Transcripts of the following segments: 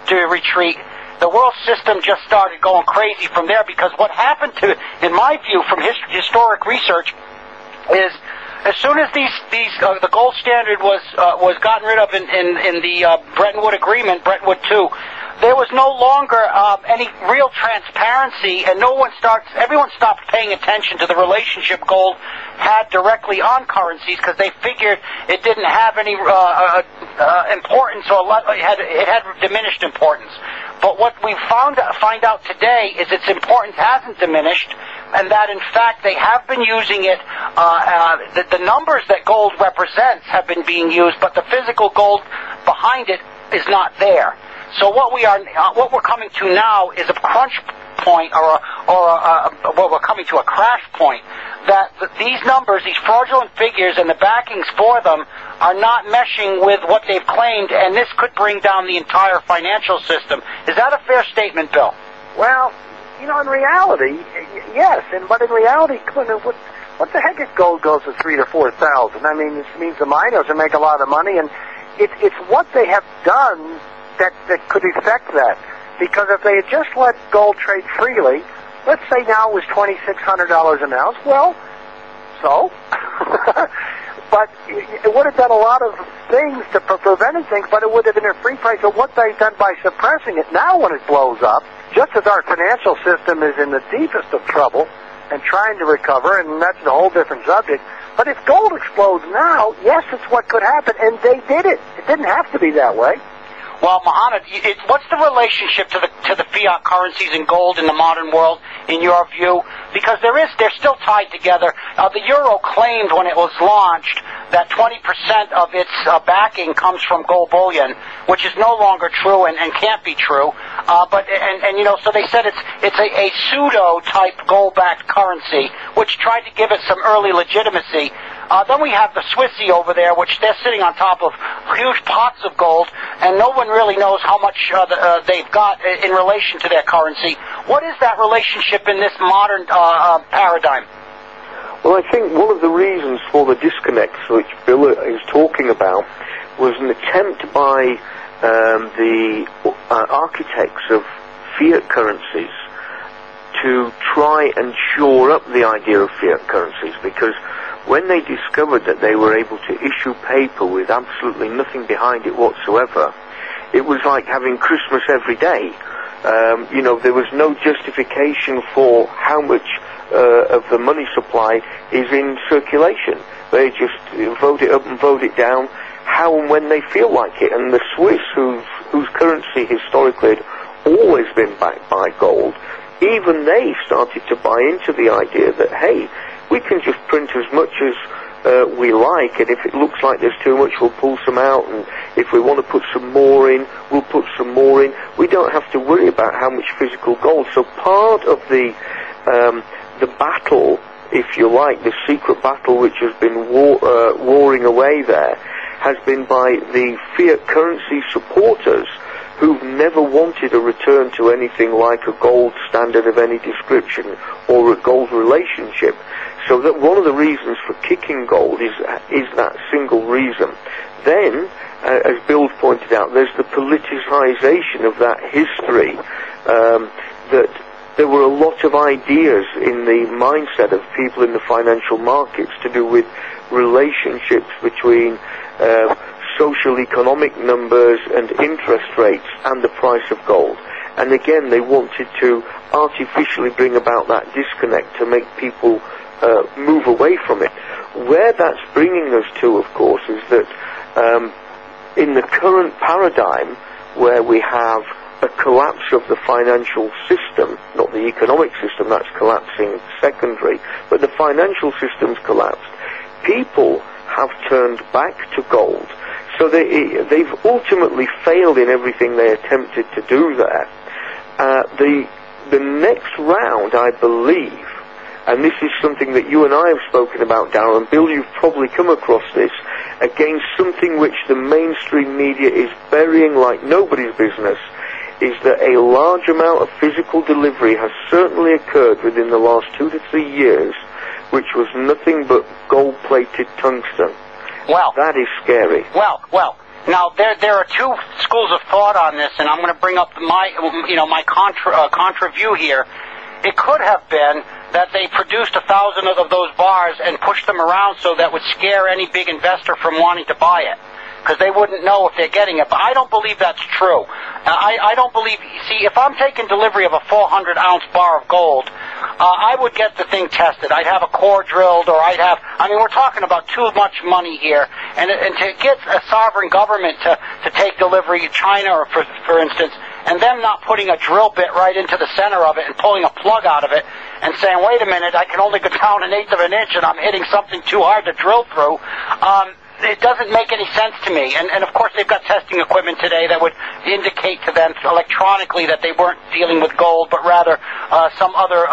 to retreat, the world system just started going crazy from there, because what happened in my view, from historic research, is as soon as the gold standard was gotten rid of in the Bretton Woods Agreement, Bretton Woods II, there was no longer any real transparency, and everyone stopped paying attention to the relationship gold had directly on currencies, because they figured it didn't have any importance, or it had diminished importance. But what we find out today is its importance hasn't diminished, and that in fact they have been using it. The numbers that gold represents have been being used, but the physical gold behind it is not there. So what we're coming to now is a crunch point, or we're coming to a crash point, that these numbers, these fraudulent figures, and the backings for them are not meshing with what they've claimed, and this could bring down the entire financial system. Is that a fair statement, Bill? Well, in reality, yes, but in reality, what the heck if gold goes to 3,000 to 4,000? I mean, this means the miners will make a lot of money, and it's what they have done that could affect that. Because if they had just let gold trade freely, let's say now it was $2,600 an ounce, well, so? But it would have done a lot of things to prevent things, but it would have been a free price of what they've done by suppressing it. Now when it blows up, just as our financial system is in the deepest of trouble and trying to recover, and that's a whole different subject, but if gold explodes now, yes, it's what could happen, and they did it. It didn't have to be that way. Well, Mohammed, what's the relationship to the fiat currencies and gold in the modern world, in your view? Because they're still tied together. The euro claimed when it was launched that 20% of its backing comes from gold bullion, which is no longer true and can't be true. So they said it's a pseudo type gold-backed currency, which tried to give it some early legitimacy. Then we have the Swissy over there, which they're sitting on top of huge pots of gold, and no one really knows how much they've got in relation to their currency. What is that relationship in this modern paradigm? Well, I think one of the reasons for the disconnects which Bill is talking about was an attempt by the architects of fiat currencies to try and shore up the idea of fiat currencies, because when they discovered that they were able to issue paper with absolutely nothing behind it whatsoever, it was like having Christmas every day. There was no justification for how much of the money supply is in circulation. They just vote it up and vote it down how and when they feel like it. And the Swiss, whose currency historically had always been backed by gold, even they started to buy into the idea that, hey, we can just print as much as we like, and if it looks like there's too much, we'll pull some out, and if we want to put some more in, we'll put some more in. We don't have to worry about how much physical gold. So part of the battle, if you like, the secret battle which has been warring away there, has been by the fiat currency supporters who've never wanted a return to anything like a gold standard of any description or a gold relationship. So that one of the reasons for kicking gold is that single reason. Then, as Bill pointed out, there's the politicization of that history, that there were a lot of ideas in the mindset of people in the financial markets to do with relationships between social economic numbers and interest rates and the price of gold. And again, they wanted to artificially bring about that disconnect to make people move away from it. Where that's bringing us to, of course, is that in the current paradigm, where we have a collapse of the financial system, not the economic system, that's collapsing secondary, but the financial system's collapsed, people have turned back to gold. So they've ultimately failed in everything they attempted to do there. The next round, I believe, and this is something that you and I have spoken about, Darryl, and Bill, you've probably come across this, against something which the mainstream media is burying like nobody's business, is that a large amount of physical delivery has certainly occurred within the last 2 to 3 years, which was nothing but gold-plated tungsten. Well, that is scary. Well, Now, there are two schools of thought on this, and I'm going to bring up my contra view here. It could have been that they produced 1,000 of those bars and pushed them around so that would scare any big investor from wanting to buy it, because they wouldn't know if they're getting it. But I don't believe that's true. I don't believe... See, if I'm taking delivery of a 400-ounce bar of gold, I would get the thing tested. I'd have a core drilled, or I'd have... I mean, we're talking about too much money here. And to get a sovereign government to take delivery, China, or for instance, and them not putting a drill bit right into the center of it and pulling a plug out of it and saying, wait a minute, I can only go down 1/8 of an inch and I'm hitting something too hard to drill through. It doesn't make any sense to me. And of course, they've got testing equipment today that would indicate to them electronically that they weren't dealing with gold, but rather some other,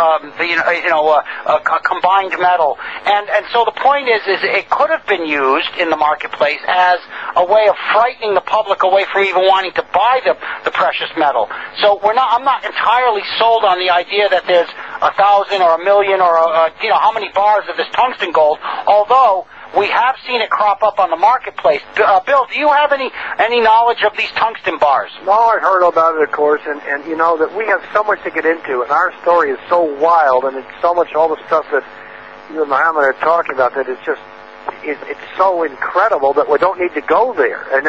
combined metal. And so the point is it could have been used in the marketplace as a way of frightening the public away from even wanting to buy the precious metal. So I'm not entirely sold on the idea that there's 1,000 or 1,000,000 or how many bars of this tungsten gold, although we have seen it crop up on the marketplace. Bill, do you have any knowledge of these tungsten bars? No, I heard about it, of course, and you know that we have so much to get into, and our story is so wild, and it's so much all the stuff that you and Muhammad are talking about that it's so incredible that we don't need to go there. And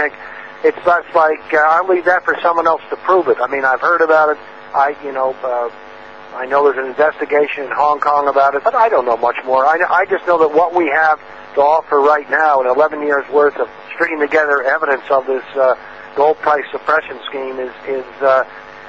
it's like I'll leave that for someone else to prove it. I mean, I've heard about it. I know there's an investigation in Hong Kong about it, but I don't know much more. I just know that what we have to offer right now, in 11 years worth of stringing together evidence of this gold price suppression scheme, is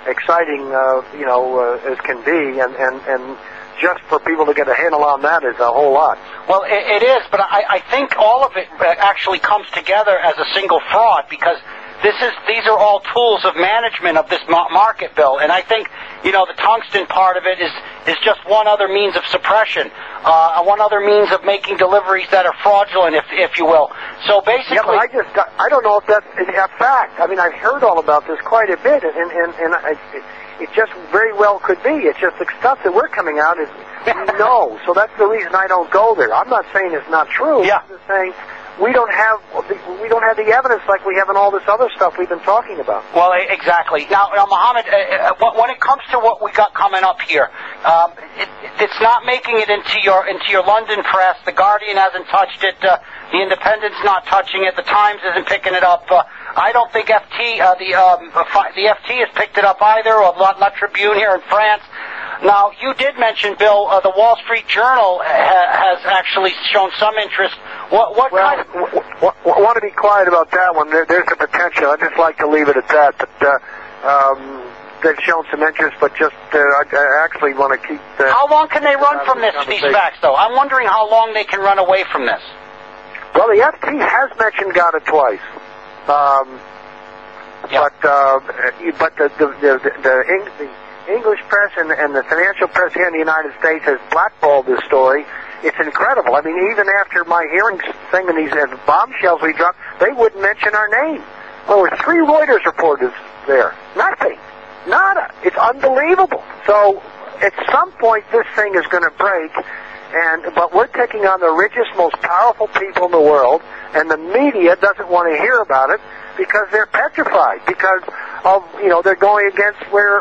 exciting, as can be, and just for people to get a handle on that is a whole lot. Well, it is, but I think all of it actually comes together as a single fraud, because these are all tools of management of this market, Bill, and I think the tungsten part of it is just one other means of suppression, one other means of making deliveries that are fraudulent, if you will. So basically, yeah, but I don't know if that's a fact. I mean, I've heard all about this quite a bit, and it just very well could be. It's just the stuff that we're coming out is no. So that's the reason I don't go there. I'm not saying it's not true. Yeah. I'm just saying we don't have the evidence like we have in all this other stuff we've been talking about. Well, exactly. Now, Mohammed, when it comes to what we got coming up here, it's not making it into your London press. The Guardian hasn't touched it. The Independent's not touching it. The Times isn't picking it up. I don't think the FT has picked it up either, or La Tribune here in France. Now, you did mention, Bill, the Wall Street Journal has actually shown some interest. I want to be quiet about that one. There's a potential. I'd just like to leave it at that. But they've shown some interest, but I actually want to keep... how long can they run from these facts, though? I'm wondering how long they can run away from this. Well, the FT has mentioned Gata twice. Yeah. But the English press and the financial press here in the United States has blackballed this story. It's incredible. I mean, even after my hearing thing and these bombshells we dropped, they wouldn't mention our name. There were 3 Reuters reporters there. Nothing. Nada. It's unbelievable. So at some point this thing is going to break, but we're taking on the richest, most powerful people in the world, and the media doesn't want to hear about it because they're petrified, because of, they're going against where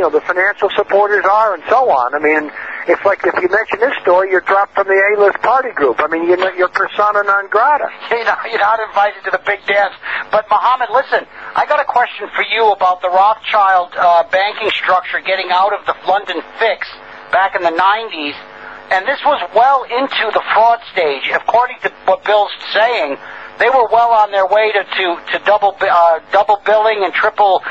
the financial supporters are, and so on. I mean, it's like if you mention this story, you're dropped from the A-list party group. I mean, you're persona non grata. You're not invited to the big dance. But Mohammed, listen, I got a question for you about the Rothschild banking structure getting out of the London fix back in the 90s, and this was well into the fraud stage. According to what Bill's saying, they were well on their way to double billing and triple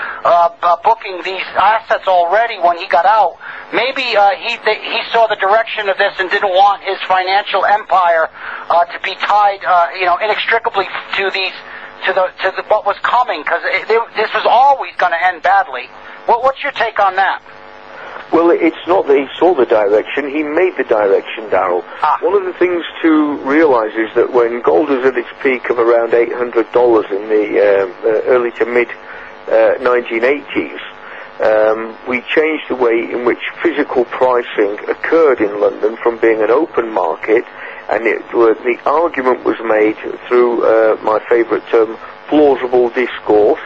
booking these assets already when he got out. Maybe he saw the direction of this and didn't want his financial empire to be tied, inextricably to what was coming, because this was always going to end badly. What's your take on that? Well, it's not that he saw the direction, he made the direction, Darrell. One of the things to realize is that when gold was at its peak of around $800 in the early to mid 1980s, we changed the way in which physical pricing occurred in London from being an open market and the argument was made through my favourite term, plausible discourse,